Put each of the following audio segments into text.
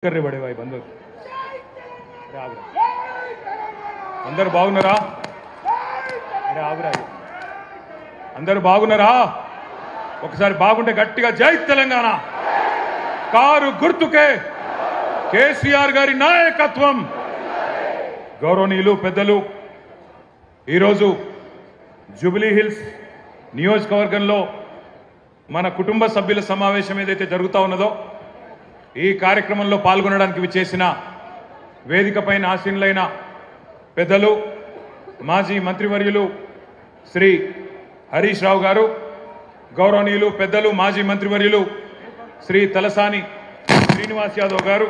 कर रहे बड़े भाई बंद अंदर बागुनारा अरे आगरा अंदर बागुनारा ఒకసారి బాగుంటే గట్టిగా జై తెలంగాణ కారు గుర్తుకే కేసీఆర్ గారి నాయకత్వం గౌరవనీయులు పెద్దలు ఈ రోజు జూబ్లీ హిల్స్ నియోజకవర్గంలో మన కుటుంబ సభ్యుల సమావేశం ఏదైతే జరుగుతా ఉన్నదో ఈ కార్యక్రమంలో పాల్గొనడానికి విచ్చేసిన వేదికపైన ఆసీనులైన పెద్దలు మాజీ మంత్రివర్యులు శ్రీ హరీష్ రావు గారు గౌరవనీయులు పెద్దలు మాజీ మంత్రివర్యులు శ్రీ తలసాని శ్రీనివాస్ యాదవ్ గారు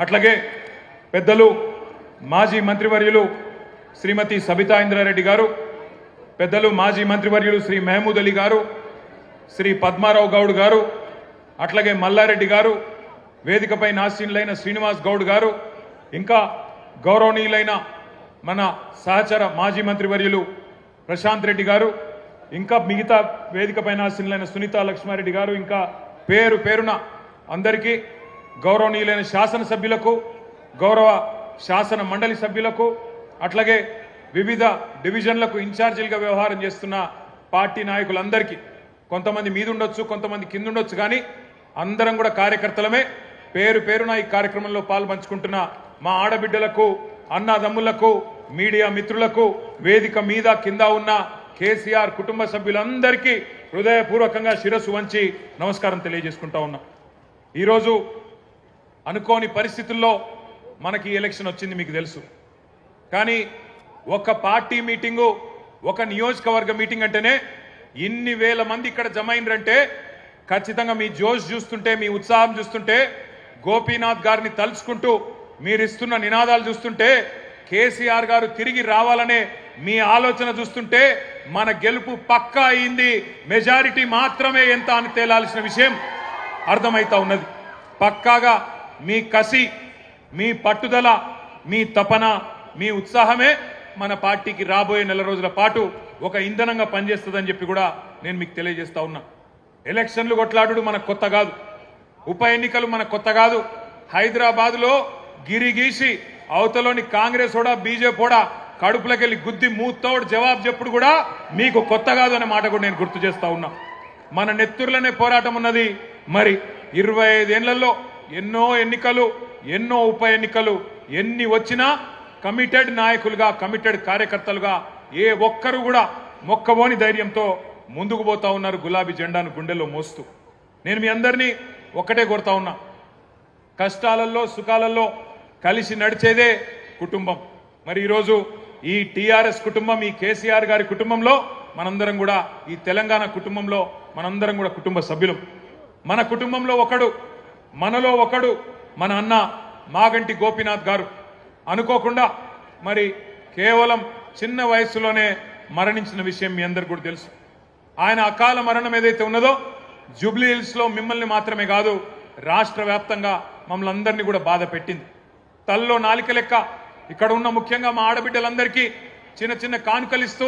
అట్లాగే పెద్దలు మాజీ మంత్రివర్యులు శ్రీమతి సబితా ఇంద్రారెడ్డి గారు పెద్దలు మాజీ మంత్రివర్యులు శ్రీ మహమూద్ అలీ గారు శ్రీ పద్మారావు గౌడ్ గారు అట్లాగే మల్లారెడ్డి గారు వేదికపై ఆసీనులైన శ్రీనివాస్ గౌడ్ గారు ఇంకా గౌరవనీయులైన మన సహచర మాజీ మంత్రివర్యులు ప్రశాంత్ రెడ్డి గారు ఇంకా మిగతా వేదికపై ఆసీనులైన సునీతా లక్ష్మారెడ్డి గారు ఇంకా పేరు పేరున అందరికీ గౌరవనీయులైన శాసనసభ్యులకు గౌరవ శాసన మండలి సభ్యులకు అట్లాగే వివిధ డివిజన్లకు ఇన్ఛార్జీలుగా వ్యవహారం చేస్తున్న పార్టీ నాయకులందరికీ కొంతమంది మీద ఉండొచ్చు కొంతమంది కింద ఉండొచ్చు కానీ అందరం కూడా కార్యకర్తలమే పేరు పేరున ఈ కార్యక్రమంలో పాల్పంచుకుంటున్న మా ఆడబిడ్డలకు అన్నదమ్ములకు మీడియా మిత్రులకు వేదిక మీద కింద ఉన్న కేసీఆర్ కుటుంబ సభ్యులందరికీ హృదయపూర్వకంగా శిరస్సు వంచి నమస్కారం తెలియజేసుకుంటా ఉన్నాం. ఈరోజు అనుకోని పరిస్థితుల్లో మనకి ఎలక్షన్ వచ్చింది మీకు తెలుసు. కానీ ఒక పార్టీ మీటింగు ఒక నియోజకవర్గ మీటింగ్ అంటేనే ఇన్ని వేల మంది ఇక్కడ జమ అయినరంటే ఖచ్చితంగా మీ జోష్ చూస్తుంటే మీ ఉత్సాహం చూస్తుంటే గోపీనాథ్ గారిని తలుచుకుంటూ మీరిస్తున్న నినాదాలు చూస్తుంటే కేసీఆర్ గారు తిరిగి రావాలనే మీ ఆలోచన చూస్తుంటే మన గెలుపు పక్కా అయింది, మెజారిటీ మాత్రమే ఎంత అని తేలాల్సిన విషయం అర్థమైతా ఉన్నది. పక్కాగా మీ కసి మీ పట్టుదల మీ తపన మీ ఉత్సాహమే మన పార్టీకి రాబోయే నెల రోజుల పాటు ఒక ఇంధనంగా పనిచేస్తుందని చెప్పి కూడా నేను మీకు తెలియజేస్తా ఉన్నా. ఎలక్షన్లు కొట్లాడు మనకు కొత్త కాదు, ఉప ఎన్నికలు మనకు కొత్త కాదు. హైదరాబాద్లో గిరిగీసి అవతలోని కాంగ్రెస్ కూడా బీజేపీ కూడా కడుపులకెళ్ళి గుద్ది మూతోడు జవాబు చెప్పుడు కూడా మీకు కొత్త కాదు అనే మాట కూడా నేను గుర్తు చేస్తా ఉన్నా. మన నెత్తుర్లనే పోరాటం ఉన్నది. మరి 25 ఏళ్లలో ఎన్నో ఎన్నికలు ఎన్నో ఉప ఎన్నికలు ఎన్ని వచ్చినా కమిటెడ్ నాయకులుగా కమిటెడ్ కార్యకర్తలుగా ఏ ఒక్కరు కూడా మొక్కబోని ధైర్యంతో ముందుకు పోతా ఉన్నారు గులాబీ జెండాను గుండెల్లో మోస్తూ. నేను మీ అందరినీ ఒక్కటే కోరుతా ఉన్నా, కష్టాలలో సుఖాలలో కలిసి నడిచేదే కుటుంబం. మరి ఈరోజు ఈ టీఆర్ఎస్ కుటుంబం ఈ కేసీఆర్ గారి కుటుంబంలో మనందరం కూడా ఈ తెలంగాణ కుటుంబంలో మనందరం కూడా కుటుంబ సభ్యులం. మన కుటుంబంలో ఒకడు మనలో ఒకడు మన అన్న మాగంటి గోపీనాథ్ గారు అనుకోకుండా మరి కేవలం చిన్న వయసులోనే మరణించిన విషయం మీ అందరికి కూడా తెలుసు. ఆయన అకాల మరణం ఏదైతే ఉన్నదో జూబ్లీ హిల్స్లో మిమ్మల్ని మాత్రమే కాదు రాష్ట్ర వ్యాప్తంగా మమ్మల్ని అందరినీ కూడా బాధ పెట్టింది. తల్లో నాలిక లెక్క ఇక్కడ ఉన్న ముఖ్యంగా మా ఆడబిడ్డలందరికీ చిన్న చిన్న కానుకలిస్తూ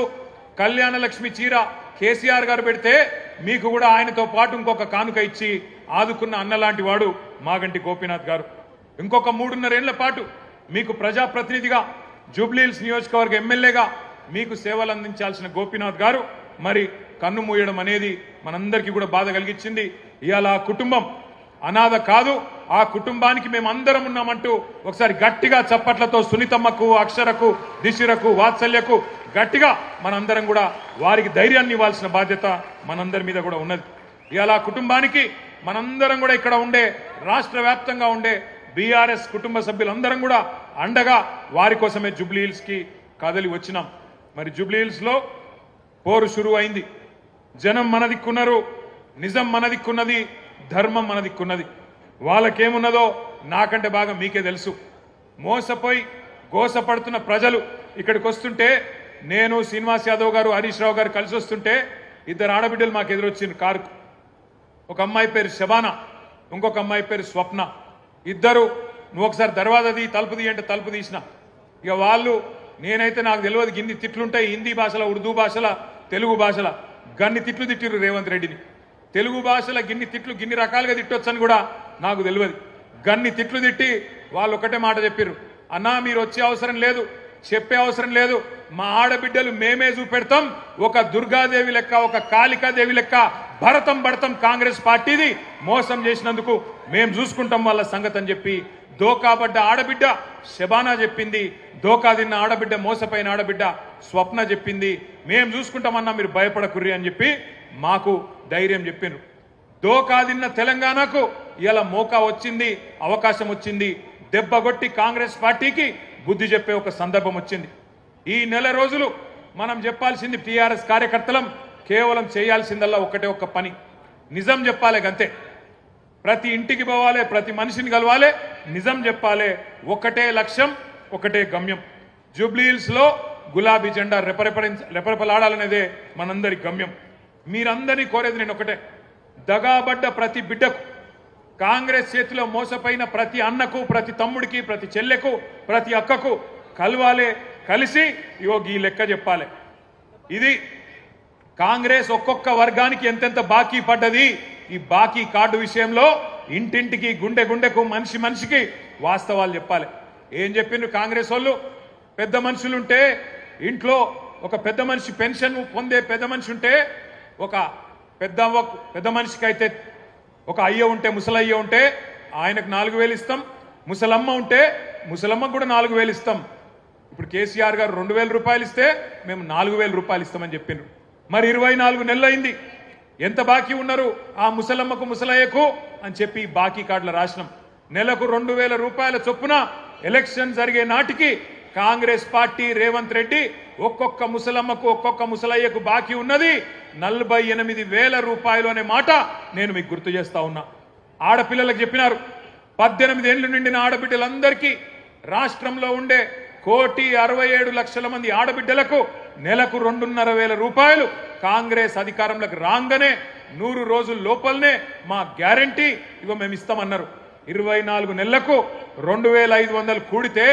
కళ్యాణ లక్ష్మి చీర కేసీఆర్ గారు పెడితే మీకు కూడా ఆయనతో పాటు ఇంకొక కానుక ఇచ్చి ఆదుకున్న అన్నలాంటి వాడు మాగంటి గోపీనాథ్ గారు. ఇంకొక 3.5 ఏళ్ల పాటు మీకు ప్రజాప్రతినిధిగా జూబ్లీ హిల్స్ నియోజకవర్గ ఎమ్మెల్యేగా మీకు సేవలు అందించాల్సిన గోపీనాథ్ గారు మరి కన్ను మూయడం అనేది మనందరికీ కూడా బాధ కలిగించింది. ఇవాళ ఆ కుటుంబం అనాథ కాదు, ఆ కుటుంబానికి మేము అందరం ఉన్నామంటూ ఒకసారి గట్టిగా చప్పట్లతో సునీతమ్మకు అక్షరకు దిశిరకు వాత్సల్యకు గట్టిగా మనందరం కూడా వారికి ధైర్యాన్ని ఇవ్వాల్సిన బాధ్యత మనందరి మీద కూడా ఉన్నది. ఇవాళ ఆ కుటుంబానికి మనందరం కూడా ఇక్కడ ఉండే రాష్ట్ర వ్యాప్తంగా ఉండే బీఆర్ఎస్ కుటుంబ సభ్యులందరం కూడా అండగా వారి కోసమే జూబ్లీ హిల్స్కి కదలి వచ్చినాం. మరి జూబ్లీ హిల్స్లో పోరు షురు అయింది. జనం మన దిక్కున్నారు, నిజం మన దిక్కున్నది, ధర్మం మన దిక్కున్నది. వాళ్ళకేమున్నదో నాకంటే బాగా మీకే తెలుసు. మోసపోయి గోసపడుతున్న ప్రజలు ఇక్కడికి వస్తుంటే నేను శ్రీనివాస్ యాదవ్ గారు హరీష్ రావు గారు కలిసి వస్తుంటే 2 ఆడబిడ్డలు మాకు ఎదురొచ్చింది కారుకు. ఒక అమ్మాయి పేరు శబానా, ఇంకొక అమ్మాయి పేరు స్వప్న. ఇద్దరు నువ్వు ఒకసారి దర్వాజా తీ తలుపు తీ అంటే తలుపు తీసిన. ఇక వాళ్ళు నేనైతే నాకు తెలియదు గిన్ని తిట్లుంటాయి హిందీ భాషలో ఉర్దూ భాషలో తెలుగు భాషలో గన్ని తిట్లు తిట్టిరు రేవంత్ రెడ్డిని. తెలుగు భాషలో గిన్ని తిట్లు గిన్ని రకాలుగా తిట్టొచ్చని కూడా నాకు తెలియదు. గన్ని తిట్లు తిట్టి వాళ్ళు ఒకటే మాట చెప్పారు, అన్నా మీరు వచ్చే అవసరం లేదు, చెప్పే అవసరం లేదు, మా ఆడబిడ్డలు మేమే చూపెడతాం, ఒక దుర్గాదేవి లెక్క ఒక కాళికాదేవి లెక్క భరతం పడతాం కాంగ్రెస్ పార్టీది, మోసం చేసినందుకు మేము చూసుకుంటాం వాళ్ళ సంగతి అని చెప్పి దోకాబడ్డ ఆడబిడ్డ శబానా చెప్పింది, దోకా తిన్న ఆడబిడ్డ మోసపోయిన ఆడబిడ్డ స్వప్న చెప్పింది, మేము చూసుకుంటామన్నా మీరు భయపడకుర్రి అని చెప్పి మాకు ధైర్యం చెప్పిండ్రు. దోకా తిన్న తెలంగాణకు ఇలా మోకా వచ్చింది, అవకాశం వచ్చింది, దెబ్బగొట్టి కాంగ్రెస్ పార్టీకి బుద్ధి చెప్పే ఒక సందర్భం వచ్చింది. ఈ నెల రోజులు మనం చెప్పాల్సింది టీఆర్ఎస్ కార్యకర్తలం కేవలం చేయాల్సిందల్లా ఒకటే ఒక్క పని, నిజం చెప్పాలి గంతే. ప్రతి ఇంటికి పోవాలి, ప్రతి మనిషిని కలవాలి, నిజం చెప్పాలి, ఒకటే లక్ష్యం ఒకటే గమ్యం. జూబ్లీహిల్స్ లో గులాబీ జెండా రెపరెపలాడాలనేదే మనందరి గమ్యం. మీరందరినీ కోరేది నేను ఒకటే, దగాబడ్డ ప్రతి బిడ్డకు, కాంగ్రెస్ చేతిలో మోసపోయిన ప్రతి అన్నకు, ప్రతి తమ్ముడికి, ప్రతి చెల్లెకు, ప్రతి అక్కకు కలవాలి, కలిసి ఇగో ఈ లెక్క చెప్పాలి. ఇది కాంగ్రెస్ ఒక్కొక్క వర్గానికి ఎంతెంత బాకీ పడ్డది, ఈ బాకీ కార్డు విషయంలో ఇంటింటికి, గుండె గుండెకు, మనిషి మనిషికి వాస్తవాలు చెప్పాలి. ఏం చెప్పిండ్రు కాంగ్రెస్ వాళ్ళు, పెద్ద మనుషులుంటే ఇంట్లో ఒక పెద్ద మనిషి పెన్షన్ పొందే పెద్ద మనిషి ఉంటే, ఒక పెద్ద మనిషికి అయితే ఒక అయ్య ఉంటే, ముసలయ్య ఉంటే ఆయనకు 4,000 ఇస్తాం, ముసలమ్మ ఉంటే ముసలమ్మకు కూడా 4,000 ఇస్తాం. ఇప్పుడు కేసీఆర్ గారు 2,000 రూపాయలు ఇస్తే మేము 4,000 రూపాయలు ఇస్తామని చెప్పిండ్రు. మరి 24 నెలలు అయింది, ఎంత బాకీ ఉన్నారు ఆ ముసలమ్మకు ముసలయ్యకు అని చెప్పి బాకీ కార్డుల రాసినాం. నెలకు 2,000 రూపాయల చొప్పున ఎలక్షన్ జరిగే నాటికి కాంగ్రెస్ పార్టీ రేవంత్ రెడ్డి ఒక్కొక్క ముసలమ్మకు ఒక్కొక్క ముసలయ్యకు బాకీ ఉన్నది 48,000 రూపాయలు అనే మాట నేను మీకు గుర్తు చేస్తా ఉన్నా. ఆడపిల్లలకు చెప్పినారు, 18 ఏళ్లు నిండిన ఆడబిడ్డలందరికీ రాష్ట్రంలో ఉండే 1,67,00,000 మంది ఆడబిడ్డలకు నెలకు 2,500 రూపాయలు కాంగ్రెస్ అధికారంలోకి రాగానే 100 రోజుల లోపలనే మా గ్యారంటీ ఇగో మేము ఇస్తామన్నారు. 24 నెలలకు 2,500 కూడితే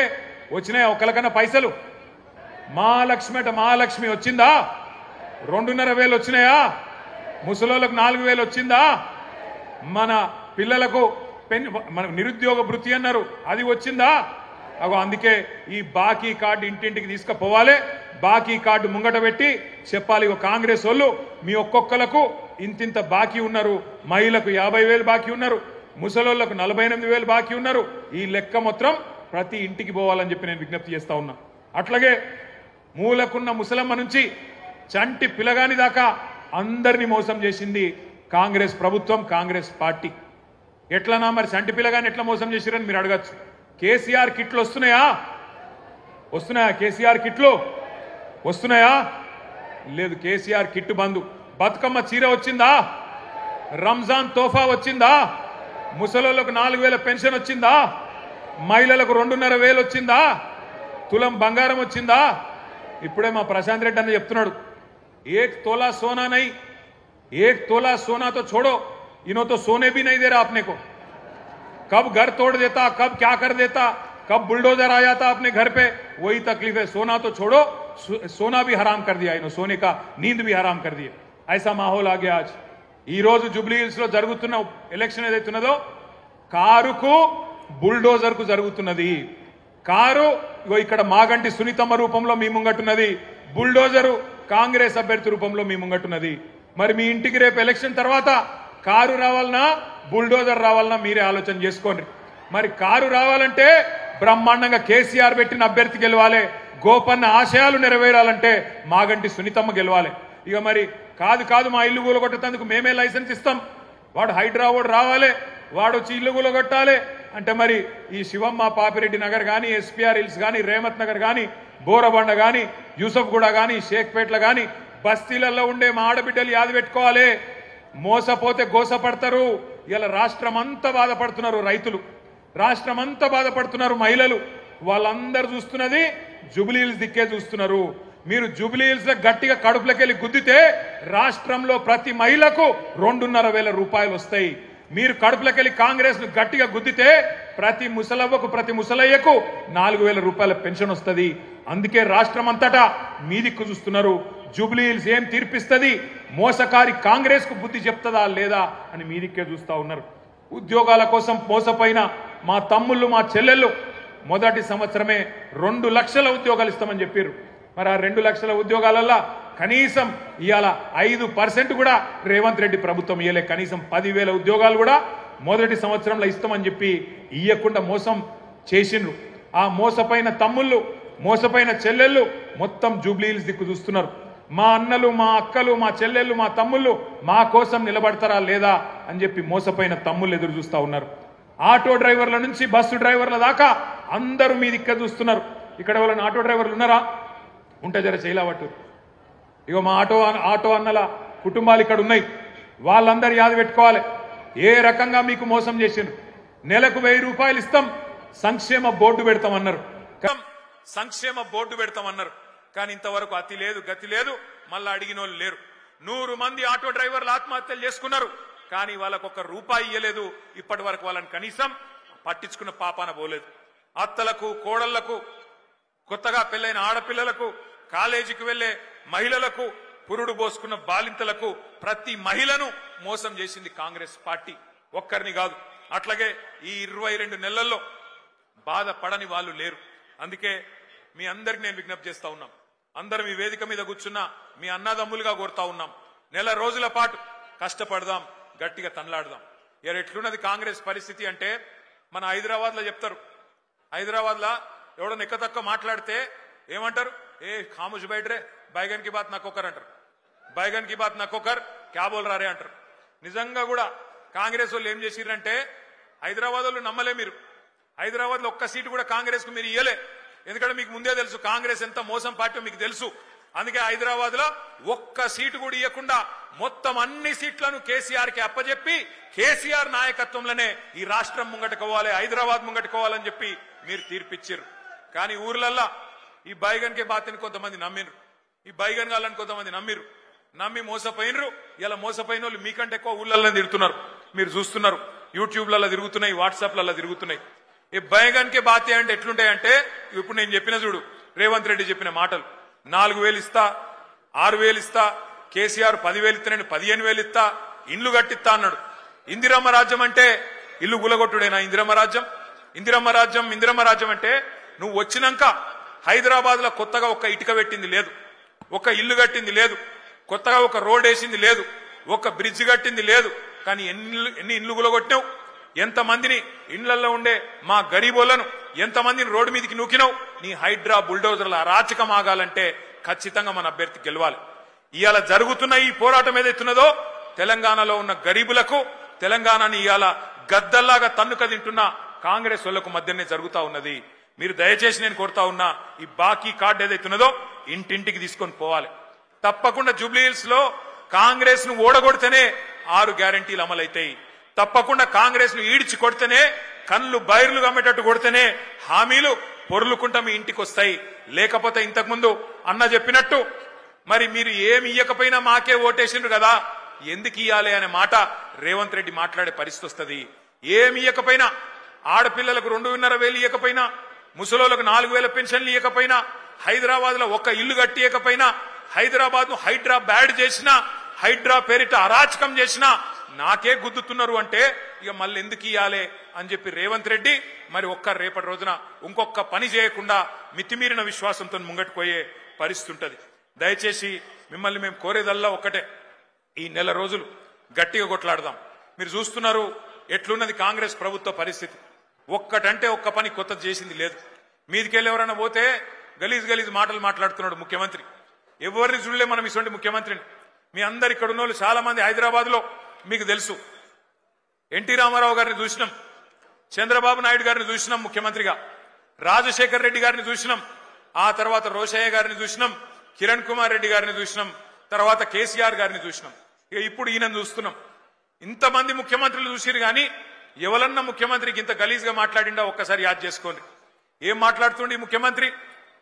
వచ్చినాయా ఒకరికన్నా పైసలు? మహాలక్ష్మి వచ్చిందా? 2,500 వచ్చినాయా? ముసలోళ్ళకు 4,000 వచ్చిందా? మన పిల్లలకు మన నిరుద్యోగ భృతి అన్నారు, అది వచ్చిందా? అగో అందుకే ఈ బాకీ కార్డు ఇంటింటికి తీసుకుపోవాలి, బాకీ కార్డు ముంగట పెట్టి చెప్పాలి, కాంగ్రెస్ వాళ్ళు మీ ఒక్కొక్కలకు ఇంతింత బాకీ ఉన్నారు, మహిళలకు 50,000 బాకీ ఉన్నారు, ముసలోళ్లకు 48,000 బాకీ ఉన్నారు, ఈ లెక్క మొత్తం ప్రతి ఇంటికి పోవాలని చెప్పి నేను విజ్ఞప్తి చేస్తా ఉన్నా. అట్లాగే మూలకున్న ముసలమ్మ నుంచి చంటి పిల్లగాని దాకా అందరినీ మోసం చేసింది కాంగ్రెస్ ప్రభుత్వం, కాంగ్రెస్ పార్టీ. ఎట్లనా మరి చంటి పిల్లగాని ఎట్లా మోసం చేసిరని మీరు అడగచ్చు. కేసీఆర్ కిట్లు వస్తున్నాయా? కేసీఆర్ కిట్లు వస్తున్నాయా? లేదు, కేసీఆర్ కిట్టు బంధు. బతుకమ్మ చీర వచ్చిందా? రంజాన్ తోఫా వచ్చిందా? ముసలోళ్లకు 4,000 పెన్షన్ వచ్చిందా? మహిళలకు 2,500 వచ్చిందా? తులం బంగారం వచ్చిందా? ఇప్పుడే మా ప్రశాంత్ రెడ్డి అన్న చెప్తున్నాడు, 1 तोला सोना नहीं, 1 तोला सोना तो छोड़ो, इन्हों तो सोने भी नहीं दे रहा अपने को. कब घर तोड़ देता, कब क्या कर देता, कब बुलडोजर आ जाता अपने घर पे, वही तकलीफ है. सोना तो छोड़ो, सोना भी हराम कर दिया इन्हों, सोने का नींद भी हराम कर दिया. ऐसा माहौल आ गया आज. ఈ రోజు జూబ్లీ హిల్స్ లో జరుగుతున్న ఎలక్షన్ ఏదైతున్నదో కారుకు బుల్డోజర్ కు జరుగుతున్నది. కారు ఇక్కడ మాగంటి సునీతమ్మ రూపంలో మీ ముంగట్టున్నది, బుల్డోజరు కాంగ్రెస్ అభ్యర్థి రూపంలో మీ ముంగట్టున్నది. మరి మీ ఇంటికి రేపు ఎలక్షన్ తర్వాత కారు రావాలన్నా బుల్డోజర్ రావాలన్నా మీరే ఆలోచన చేసుకోండి. మరి కారు రావాలంటే బ్రహ్మాండంగా కేసీఆర్ పెట్టిన అభ్యర్థి గెలవాలి, గోపన్న ఆశయాలు నెరవేరాలంటే మాగంటి సునీతమ్మ గెలవాలి. ఇక మరి కాదు మా ఇల్లు కూలగొట్టేందుకు మేమే లైసెన్స్ ఇస్తాం, వాడు హైదరాబాద్ రావాలి, వాడు వచ్చి ఇల్లు కూలగొట్టాలి అంటే మరి ఈ శివమ్మ పాపిరెడ్డి నగర్ కానీ, ఎస్పీఆర్ హిల్స్ కానీ, రేమత్ నగర్ కానీ, బోరబండ కానీ, యూసఫ్గూడ కానీ, షేక్పేట్ల కానీ బస్తీలలో ఉండే మా ఆడబిడ్డలు యాది పెట్టుకోవాలి. మోసపోతే గోసపడతారు. ఇలా రాష్ట్రం అంతా బాధపడుతున్నారు రైతులు, రాష్ట్రం అంతా బాధపడుతున్నారు మహిళలు, వాళ్ళందరూ చూస్తున్నది జూబ్లీ హిల్స్ దిక్కే చూస్తున్నారు. మీరు జూబ్లీ హిల్స్ లో గట్టిగా కడుపులకెళ్ళి గుద్దితే రాష్ట్రంలో ప్రతి మహిళకు 2,500 రూపాయలు వస్తాయి. మీరు కడుపులకెళ్ళి కాంగ్రెస్ ను గట్టిగా గుద్దితే ప్రతి ముసలవ్వకు ప్రతి ముసలయ్యకు 4,000 రూపాయల పెన్షన్ వస్తుంది. అందుకే రాష్ట్రం అంతటా మీ దిక్కు చూస్తున్నారు. జూబ్లీ హిల్స్ ఏం తీర్పిస్తుంది, మోసకారి కాంగ్రెస్ కు బుద్ధి చెప్తుందా లేదా అని మీ దిక్కే చూస్తా ఉన్నారు. ఉద్యోగాల కోసం మోసపోయిన మా తమ్ముళ్ళు మా చెల్లెళ్ళు మొదటి సంవత్సరమే 2 లక్షల ఉద్యోగాలు ఇస్తామని చెప్పారు. మరి ఆ 2 లక్షల ఉద్యోగాలల్లో కనీసం ఇవాళ 5% కూడా రేవంత్ రెడ్డి ప్రభుత్వం ఇయ్యలే. కనీసం 10,000 ఉద్యోగాలు కూడా మొదటి సంవత్సరంలో ఇస్తామని చెప్పి ఇయ్యకుండా మోసం చేసిండ్రు. ఆ మోసపోయిన తమ్ముళ్ళు మోసపోయిన చెల్లెళ్ళు మొత్తం జూబ్లీ హిల్స్ దిక్కు చూస్తున్నారు. మా అన్నలు మా అక్కలు మా చెల్లెళ్ళు మా తమ్ముళ్ళు మా కోసం నిలబడతారా లేదా అని చెప్పి మోసపోయిన తమ్ముళ్ళు ఎదురు చూస్తూ ఉన్నారు. ఆటో డ్రైవర్ల నుంచి బస్సు డ్రైవర్ల దాకా అందరూ మీ దిక్క చూస్తున్నారు. ఇక్కడ వాళ్ళని ఆటో డ్రైవర్లు ఉన్నారా? ఉంటే జర చేయలేవట్టు. ఇగో మా ఆటో అన్నల కుటుంబాలు ఇక్కడ ఉన్నాయి. వాళ్ళందరూ యాద పెట్టుకోవాలి ఏ రకంగా మీకు మోసం చేసిండ్రు. నెలకు 1000 రూపాయలు ఇస్తాం, సంక్షేమ బోర్డు పెడతామన్నారు. సంక్షేమ బోర్డు పెడతామన్నారు. కానీ ఇంతవరకు అతి లేదు గతి లేదు. మళ్ళా అడిగిన వాళ్ళు లేరు. 100 మంది ఆటో డ్రైవర్లు ఆత్మహత్యలు చేసుకున్నారు. కానీ వాళ్ళకు ఒక్క రూపాయి ఇయ్యలేదు. ఇప్పటి వరకు వాళ్ళని కనీసం పట్టించుకున్న పాపాన పోలేదు. అత్తలకు కోడళ్లకు కొత్తగా పెళ్లైన ఆడపిల్లలకు కాలేజీకి వెళ్లే మహిళలకు పురుడు పోసుకున్న బాలింతలకు ప్రతి మహిళను మోసం చేసింది కాంగ్రెస్ పార్టీ. ఒక్కరిని కాదు. అట్లాగే ఈ 22 నెలల్లో బాధపడని వాళ్ళు లేరు. అందుకే మీ అందరికి నేను విజ్ఞప్తి చేస్తా ఉన్నాం. అందరం ఈ వేదిక మీద కూర్చున్నా మీ అన్నదమ్ములుగా కోరుతా ఉన్నాం. నెల రోజుల పాటు కష్టపడదాం, గట్టిగా తనలాడదాం. ఎట్లున్నది కాంగ్రెస్ పరిస్థితి అంటే మన హైదరాబాద్ లో చెప్తారు. హైదరాబాద్ లో ఎవడో నెక్కతక్క మాట్లాడితే ఏమంటారు? ఏ ఖాముష్ బైట్రే బైగన్ కి బాత్ నక్కొకర్ అంటారు. బైగన్ కి బాత్ నక్కొకర్ క్యా బోల్ రారే అంటారు. నిజంగా కూడా కాంగ్రెస్ వాళ్ళు ఏం చేసిరంటే హైదరాబాద్ వాళ్ళు నమ్మలే. మీరు హైదరాబాద్ లో ఒక్క సీటు కూడా కాంగ్రెస్ కు మీరు ఇయ్యలే. ఎందుకంటే మీకు ముందే తెలుసు కాంగ్రెస్ ఎంత మోసం పార్టీ మీకు తెలుసు. అందుకే హైదరాబాద్ లో ఒక్క సీటు కూడా ఇవ్వకుండా మొత్తం అన్ని సీట్లను కేసీఆర్ కి అప్పచెప్పి కేసీఆర్ నాయకత్వంలోనే ఈ రాష్ట్రం ముంగట్టుకోవాలి, హైదరాబాద్ ముంగట్టుకోవాలని చెప్పి మీరు తీర్పిచ్చారు. కానీ ఊర్లల్లా ఈ బైగన్ కే బాతిని కొంతమంది నమ్మినరు, ఈ బైగన్ గాళ్ళని కొంతమంది నమ్మి మోసపోయినరు. ఇలా మోసపోయిన వాళ్ళు మీకంటే ఎక్కువ ఊళ్ళల్లో తిరుగుతున్నారు. మీరు చూస్తున్నారు, యూట్యూబ్లలో తిరుగుతున్నాయి, వాట్సాప్లలో తిరుగుతున్నాయి. ఈ బైగన్ కే బాతి అంటే ఎట్లుంటాయంటే ఇప్పుడు నేను చెప్పిన చూడు, రేవంత్ రెడ్డి చెప్పిన మాటలు 4,000 ఇస్తా, 6,000 ఇస్తా, కేసీఆర్ 10,000 ఇస్తానండి, 15,000 ఇస్తా, ఇండ్లు కట్టిస్తా అన్నాడు. ఇందిరమ్మ రాజ్యం అంటే ఇల్లు గులగొట్టుడేనా? ఇందిరమ్మ రాజ్యం అంటే నువ్వు వచ్చినాక హైదరాబాద్ లో కొత్తగా ఒక్క ఇటుక పెట్టింది లేదు, ఒక ఇల్లు కట్టింది లేదు, కొత్తగా ఒక రోడ్ వేసింది లేదు, ఒక బ్రిడ్జ్ కట్టింది లేదు. కానీ ఎన్ని ఇండ్లు గులగొట్టినావు? ఎంతమందిని ఇండ్లలో ఉండే మా గరీబోళ్లను ఎంతమందిని రోడ్డు మీదకి నూకినావు? నీ హైడ్రా బుల్డోజర్ల అరాచకం ఆగాలంటే ఖచ్చితంగా మన అభ్యర్థి గెలవాలి. ఇవాళ జరుగుతున్న ఈ పోరాటం ఏదైతున్నదో తెలంగాణలో ఉన్న గరీబులకు, తెలంగాణని ఇవాళ గద్దల్లాగా తన్నుక తింటున్న కాంగ్రెస్ వాళ్లకు మధ్యనే జరుగుతా ఉన్నది. మీరు దయచేసి నేను కోరుతా ఉన్నా, ఈ బాకీ కార్డు ఏదైతున్నదో ఇంటింటికి తీసుకొని పోవాలి. తప్పకుండా జూబ్లీహిల్స్ లో కాంగ్రెస్ ను ఓడగొడితేనే 6 గ్యారంటీలు అమలైతాయి. తప్పకుండా కాంగ్రెస్ ను ఈడ్చి కొడితేనే, కళ్ళు బైర్లు గమ్మేటట్టు కొడితేనే హామీలు పొర్లుకుంటా మీ ఇంటికి వస్తాయి. లేకపోతే ఇంతకుముందు అన్న చెప్పినట్టు మరి మీరు ఏమి ఇయ్యకపోయినా మాకే ఓటేసిండ్రు కదా, ఎందుకు ఇయ్యాలి అనే మాట రేవంత్ రెడ్డి మాట్లాడే పరిస్థితి వస్తుంది. ఏమి ఇయ్యకపోయినా, ఆడపిల్లలకు 2,500 ఇయ్యకపోయినా, ముసలోళ్లకు 4,000 పెన్షన్లు ఇయ్యకపోయినా, హైదరాబాద్ లో ఒక్క ఇల్లు కట్టియకపోయినా, హైదరాబాద్ ను హైడ్రా బ్యాడ్ చేసినా, హైడ్రా పేరిట అరాచకం చేసినా నాకే గుద్దుతున్నారు అంటే ఇక మళ్ళీ ఎందుకు ఇయ్యాలి అని చెప్పి రేవంత్ రెడ్డి మరి రేపటి రోజున ఇంకొక పని చేయకుండా మితిమీరిన విశ్వాసంతో ముంగట్టుపోయే పరిస్థితి ఉంటది. దయచేసి మిమ్మల్ని మేము కోరేదల్లా ఒక్కటే, ఈ నెల రోజులు గట్టిగా కొట్లాడదాం. మీరు చూస్తున్నారు ఎట్లున్నది కాంగ్రెస్ ప్రభుత్వ పరిస్థితి. ఒక్కటంటే ఒక్క పని కొత్తది చేసింది లేదు. మీదికెళ్ళి ఎవరైనా పోతే గలీజ్ మాటలు మాట్లాడుతున్నాడు ముఖ్యమంత్రి. ఎవరిని చూడలే మనం ఇటువంటి ముఖ్యమంత్రిని. మీ అందరు ఇక్కడ ఉన్న వాళ్ళు చాలా మంది హైదరాబాద్ లో మీకు తెలుసు, ఎన్టీ రామారావు గారిని చూసినాం, చంద్రబాబు నాయుడు గారిని చూసినాం ముఖ్యమంత్రిగా, రాజశేఖర్ రెడ్డి గారిని చూసినాం, ఆ తర్వాత రోషయ్య గారిని చూసినాం, కిరణ్ కుమార్ రెడ్డి గారిని చూసినాం, తర్వాత కేసీఆర్ గారిని చూసినాం. ఇక ఇప్పుడు ఈయన చూస్తున్నాం. ఇంతమంది ముఖ్యమంత్రులు చూసిరు కానీ ఎవరన్నా ముఖ్యమంత్రికి ఇంత గలీజ్గా మాట్లాడిండా ఒక్కసారి యాద్ చేసుకోండి. ఏం మాట్లాడుతుండే ముఖ్యమంత్రి?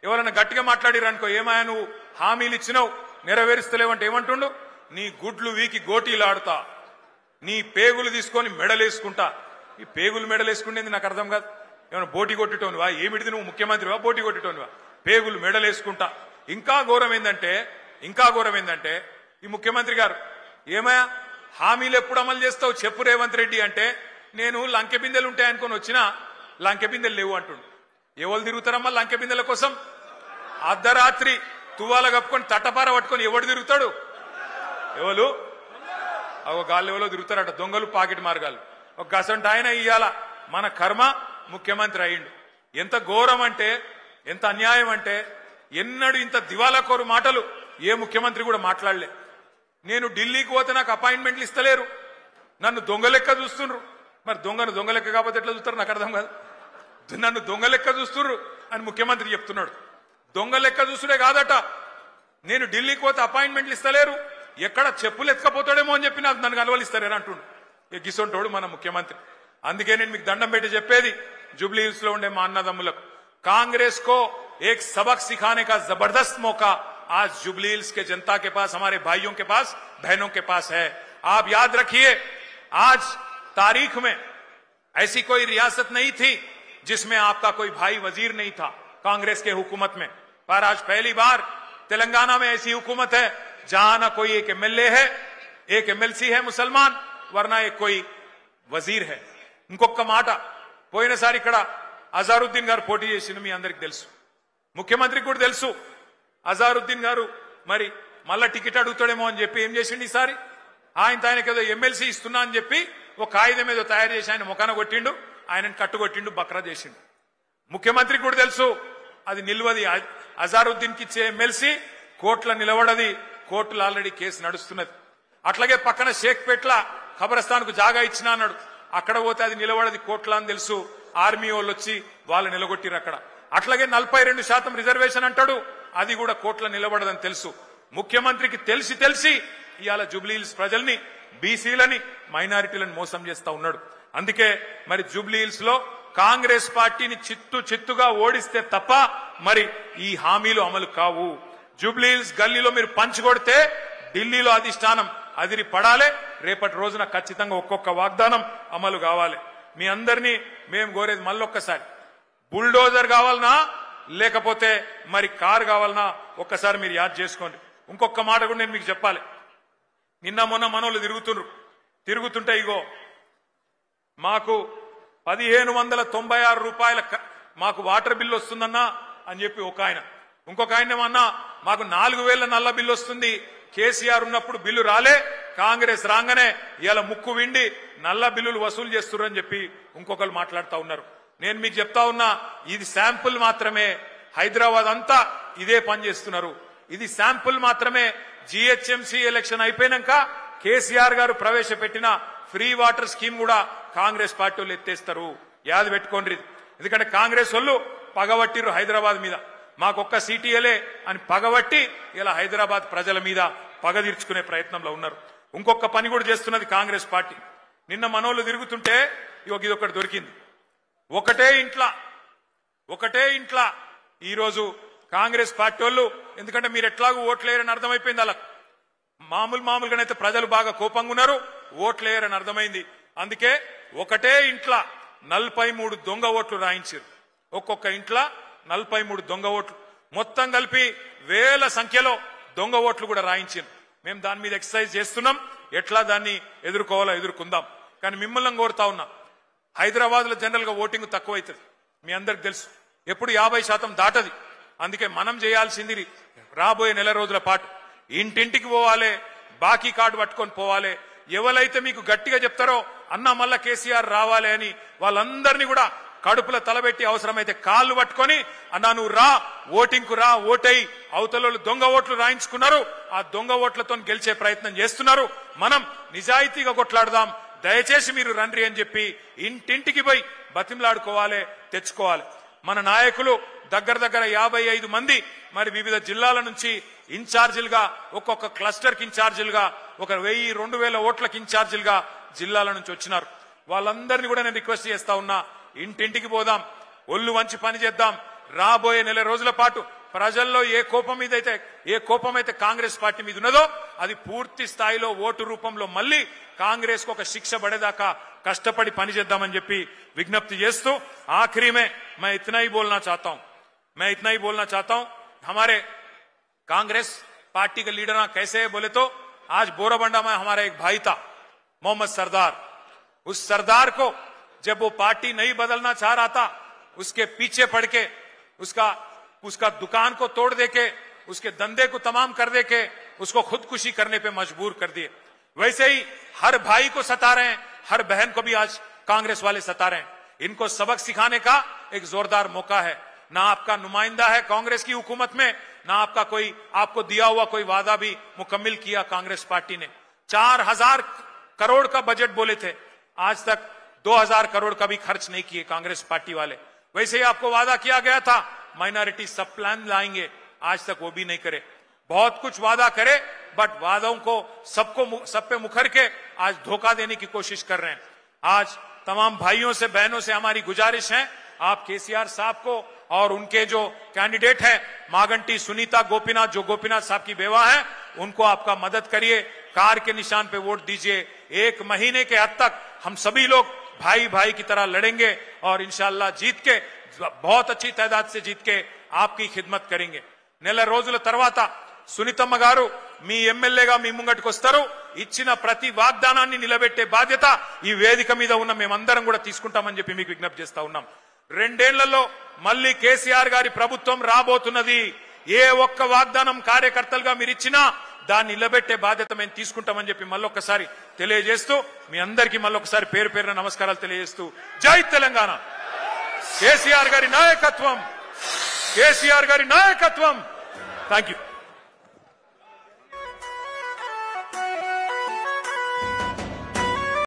ఎవరన్నా గట్టిగా మాట్లాడిరనుకో, ఏమాయా నువ్వు హామీలు ఇచ్చినావు నెరవేరుస్తలేవంటే ఏమంటుండు? నీ గుడ్లు వీకి గోటీలు ఆడుతా, నీ పేగులు తీసుకొని మెడలేసుకుంటా. ఈ పేగులు మెడలేసుకునేది నాకు అర్థం కాదు. ఏమైనా బోటి కొట్టేటోనివా? ఏమిటిది నువ్వు ముఖ్యమంత్రివా? బోటి కొట్టేటోనివా? పేగులు మెడలేసుకుంటా. ఇంకా ఘోరం ఏందంటే ఈ ముఖ్యమంత్రి గారు ఏమయ్యా హామీలు ఎప్పుడు అమలు చేస్తావు చెప్పు రేవంత్ రెడ్డి అంటే నేను లంకె బిందెలు ఉంటాయనుకొని వచ్చినా లంకె బిందెలు లేవు అంటుండు. ఎవరు తిరుగుతారమ్మా లంకె బిందెల కోసం? అర్ధరాత్రి తువాల కప్పుకొని తట్టపార పట్టుకొని ఎవడు తిరుగుతాడు? ఎవరు గాళ్ళు ఎవరో తిరుగుతారట, దొంగలు పాకెట్ మార్గాలు. ఒక గసంట ఆయన ఇయ్యాల మన కర్మ ముఖ్యమంత్రి అయ్యిండు. ఎంత ఘోరం అంటే, ఎంత అన్యాయం అంటే, ఎన్నడూ ఇంత దివాలాకోరు మాటలు ఏ ముఖ్యమంత్రి కూడా మాట్లాడలే. నేను ఢిల్లీకి పోతే నాకు అపాయింట్మెంట్లు ఇస్తలేరు, నన్ను దొంగ లెక్క చూస్తుండ్రు. మరి దొంగ లెక్క కాకపోతే ఎట్లా చూస్తారు నాకు అర్థం కాదు. నన్ను దొంగ లెక్క చూస్తుండ్రు అని ముఖ్యమంత్రి చెప్తున్నాడు. దొంగ లెక్క చూసుడే కాదట, నేను ఢిల్లీకి పోతే అపాయింట్మెంట్లు ఇస్తలేరు, ఎక్కడ చెప్పులు ఎత్తుకపోతాడేమో అని చెప్పి నన్ను కలవలిస్తారేనా అంటుండు. గిసొంటోడు మన ముఖ్యమంత్రి. అందుకే నేను మీకు దండం పెట్టి చెప్పేది జూబ్లీ హిల్స్ లో ఉండే మా అన్నదమ్ములకు, कांग्रेस को एक सबक सिखाने का जबरदस्त मौका आज जुबली हिल्स के जनता के पास, हमारे भाइयों के पास, बहनों के पास है. आप याद रखिए, आज तारीख में ऐसी कोई रियासत नहीं थी जिसमें आपका कोई भाई वजीर नहीं था कांग्रेस के हुकूमत में, पर आज पहली बार तेलंगाना में ऐसी हुकूमत है जहां ना कोई एक एमएलए है, एक एमएलसी है मुसलमान, वरना एक कोई वजीर है. ఇంకొక మాట, పోయినసారి ఇక్కడ అజారుద్దీన్ గారు పోటీ చేసింది మీ అందరికి తెలుసు, ముఖ్యమంత్రికి కూడా తెలుసు. అజారుద్దీన్ గారు మరి మళ్ళా టికెట్ అడుగుతాడేమో అని చెప్పి ఏం చేసిండు ఈసారి, ఆయనకి ఏదో ఎమ్మెల్సీ ఇస్తున్నా అని చెప్పి ఒక కాగితం ఏదో తయారు చేసి ఆయన ముఖాన కొట్టిండు, ఆయనను కట్టుకొట్టిండు, బక్రా చేసిండు. ముఖ్యమంత్రికి కూడా తెలుసు అది నిల్వది, అజారుద్దీన్ కి ఇచ్చే ఎమ్మెల్సీ కోర్టుల నిలబడది, కోర్టులో ఆల్రెడీ కేసు నడుస్తున్నది. అట్లాగే పక్కన షేక్పేట్ల ఖబరస్థాన్ కు జాగా ఇచ్చినా అన్నాడు, అక్కడ పోతే అది నిలబడది కోర్టులా అని తెలుసు, ఆర్మీ వాళ్ళు వచ్చి వాళ్ళు నిలగొట్టిరు అక్కడ. అట్లాగే 42% రిజర్వేషన్ అంటాడు, అది కూడా కోర్టులో నిలబడదని తెలుసు. ముఖ్యమంత్రికి తెలిసి ఇవాళ జూబ్లీ హిల్స్ ప్రజల్ని, బీసీలని, మైనారిటీలను మోసం చేస్తా ఉన్నాడు. అందుకే మరి జూబ్లీ హిల్స్ లో కాంగ్రెస్ పార్టీని చిత్తుగా ఓడిస్తే తప్ప మరి ఈ హామీలు అమలు కావు. జూబ్లీ హిల్స్ గల్లీలో మీరు పంచుకొడితే ఢిల్లీలో అధిష్టానం అదిరి పడాలి. రేపటి రోజున ఖచ్చితంగా ఒక్కొక్క వాగ్దానం అమలు కావాలి. మీ అందరినీ మేము కోరేది మళ్ళొక్కసారి, బుల్డోజర్ కావాలనా లేకపోతే మరి కారు కావాలనా ఒక్కసారి మీరు యాద్ చేసుకోండి. ఇంకొక మాట కూడా నేను మీకు చెప్పాలి. నిన్న మొన్న మనోళ్ళు తిరుగుతుంటే ఇగో మాకు 1596 రూపాయల మాకు వాటర్ బిల్లు వస్తుందన్నా అని చెప్పి ఒక ఆయన, ఇంకొక ఆయన ఏమన్నా మాకు 4000 నల్ల బిల్లు వస్తుంది, కేసీఆర్ ఉన్నప్పుడు బిల్లు రాలే, కాంగ్రెస్ రాగానే ఇలా ముక్కు విండి నల్ల బిల్లులు వసూలు చేస్తున్నారని చెప్పి ఇంకొకరు మాట్లాడుతూ ఉన్నారు. నేను మీకు చెప్తా ఉన్నా, ఇది శాంపుల్ మాత్రమే. హైదరాబాద్ అంతా ఇదే పని చేస్తున్నారు. ఇది శాంపుల్ మాత్రమే. జిహెచ్ఎంసీ ఎలక్షన్ అయిపోయినాక కేసీఆర్ గారు ప్రవేశపెట్టిన ఫ్రీ వాటర్ స్కీమ్ కూడా కాంగ్రెస్ పార్టీ వాళ్ళు ఎత్తేస్తారు. యాద పెట్టుకోండి. ఎందుకంటే కాంగ్రెస్ వాళ్ళు పగబట్టిరు హైదరాబాద్ మీద, మాకొక్క సీటీఎలే అని పగబట్టి ఇలా హైదరాబాద్ ప్రజల మీద పగ తీర్చుకునే ప్రయత్నంలో ఉన్నారు. ఇంకొక పని కూడా చేస్తున్నది కాంగ్రెస్ పార్టీ. నిన్న మనోళ్ళు తిరుగుతుంటే ఇదొకటి దొరికింది. ఒకటే ఇంట్లా ఈరోజు కాంగ్రెస్ పార్టీ వాళ్ళు, ఎందుకంటే మీరు ఎట్లాగూ ఓట్లేరని అర్థమైపోయింది అలా, మామూలుగానైతే ప్రజలు బాగా కోపంగా ఉన్నారు, ఓట్లేరని అర్థమైంది. అందుకే ఒకటే ఇంట్లో 43 దొంగ ఓట్లు రాయించారు. ఒక్కొక్క ఇంట్లో 43 దొంగ ఓట్లు, మొత్తం కలిపి వేల సంఖ్యలో దొంగ ఓట్లు కూడా రాయించారు. మేము దాని మీద ఎక్సర్సైజ్ చేస్తున్నాం, ఎట్లా దాన్ని ఎదుర్కోవాలో ఎదుర్కొందాం. కానీ మిమ్మల్ని కోరుతా ఉన్నా, హైదరాబాద్ లో జనరల్ గా ఓటింగ్ తక్కువ అవుతుంది, మీ అందరికి తెలుసు, ఎప్పుడు 50% దాటది. అందుకే మనం చేయాల్సింది రాబోయే నెల రోజుల పాటు ఇంటింటికి పోవాలి, బాకీ కార్డు పట్టుకొని పోవాలి. ఎవరైతే మీకు గట్టిగా చెప్తారో అన్న మళ్ళా కేసీఆర్ రావాలి అని వాళ్ళందరినీ కూడా కడుపుల తలబెట్టి అవసరమైతే కాళ్ళు పట్టుకొని అన్నా నువ్వు రా, ఓటింగ్ కు రా, ఓటై అవతల దొంగ ఓట్లు రాయించుకున్నారు, ఆ దొంగ ఓట్లతో గెలిచే ప్రయత్నం చేస్తున్నారు. మనం నిజాయితీగా కొట్లాడదాం, దయచేసి మీరు రండి అని చెప్పి ఇంటింటికి పోయి బతిమలాడుకోవాలి, తెచ్చుకోవాలి. మన నాయకులు దగ్గర 55 మంది మరి వివిధ జిల్లాల నుంచి ఇన్ఛార్జీలుగా, ఒక్కొక్క క్లస్టర్ కి ఇన్ఛార్జీలుగా, ఒక 1000-2000 ఓట్లకి ఇన్ఛార్జీలుగా జిల్లాల నుంచి వచ్చినారు. వాళ్ళందరినీ కూడా నేను రిక్వెస్ట్ చేస్తా ఉన్నా, ఇంటింటికి పోదాం, ఒళ్ళు వంచి పని చేద్దాం. రాబోయే నెల రోజుల పాటు ప్రజల్లో ఏ కోపం అయితే కాంగ్రెస్ పార్టీ మీద ఉన్నదో అది పూర్తి స్థాయిలో ఓటు రూపంలో మళ్ళీ కాంగ్రెస్ కు ఒక శిక్ష పడేదాకా కష్టపడి పని చేద్దామని చెప్పి విజ్ఞప్తి చేస్తూ आखिरी में मैं इतना ही बोलना चाहता हूं, हमारे कांग्रेस पार्टी के लीडर कैसे है बोले तो आज बोराबंडा में हमारा एक भाई था मोहम्मद सरदार, उस सरदार को जब वो पार्टी नहीं बदलना चाह रहा था, उसके पीछे पड़ के उसका दुकान को तोड़ देके, उसके धंधे को तमाम कर देके उसको खुदकुशी करने पे मजबूर कर दिए। वैसे ही हर भाई को सता रहे हैं, हर बहन को भी आज कांग्रेस वाले सता रहे हैं। इनको सबक सिखाने का एक जोरदार मौका है। ना आपका नुमाइंदा है कांग्रेस की हुकूमत में, ना आपका कोई आपको दिया हुआ कोई वादा भी मुकम्मिल किया कांग्रेस पार्टी ने। 4000 करोड़ का बजट बोले थे, आज तक 2000 करोड़ का भी खर्च नहीं किए कांग्रेस पार्टी वाले। वैसे ही आपको वादा किया गया था माइनॉरिटी सब प्लान लाएंगे, आज तक वो भी नहीं करे। बहुत कुछ वादा करे, बट वादों को सब पे मुखर के आज धोखा देने की कोशिश कर रहे हैं। आज तमाम भाइयों से बहनों से हमारी गुजारिश है, आप केसीआर साहब को और उनके जो कैंडिडेट हैं मागंटी सुनीता गोपीनाथ, जो गोपीनाथ साहब की बेवा है, उनको आपका मदद करिए, कार के निशान पे वोट दीजिए। 1 महीने के हद तक हम सभी लोग भाई भाई की तरह लड़ेंगे और इंशाअल्लाह जीत के, बहुत अच्छी तादाद से जीत के आपकी खिदमत करेंगे। నెల రోజుల తర్వాత సునీతమ్మ గారు మీ ఎమ్మెల్యేగా మీ ముంగటికి వస్తారు, ఇచ్చిన ప్రతి వాగ్దానాన్ని నిలబెట్టే బాధ్యత ఈ వేదిక మీద ఉన్న మేమందరం కూడా తీసుకుంటామని చెప్పి మీకు విజ్ఞప్తి చేస్తా ఉన్నాం। 2 ఏళ్లలో మళ్ళీ కేసీఆర్ గారి ప్రభుత్వం రాబోతున్నది। ఏ ఒక్క వాగ్దానం కార్యకర్తలుగా మీరు ఇచ్చినా దాన్ని నిలబెట్టే బాధ్యత మేము తీసుకుంటామని చెప్పి మళ్ళొక్కసారి తెలియజేస్తూ, మీ అందరికీ మళ్ళొక్కసారి పేరు పేరున నమస్కారాలు తెలియజేస్తూ, జై తెలంగాణ, కేసీఆర్ గారి నాయకత్వం, కేసీఆర్ గారి నాయకత్వం। Thank you.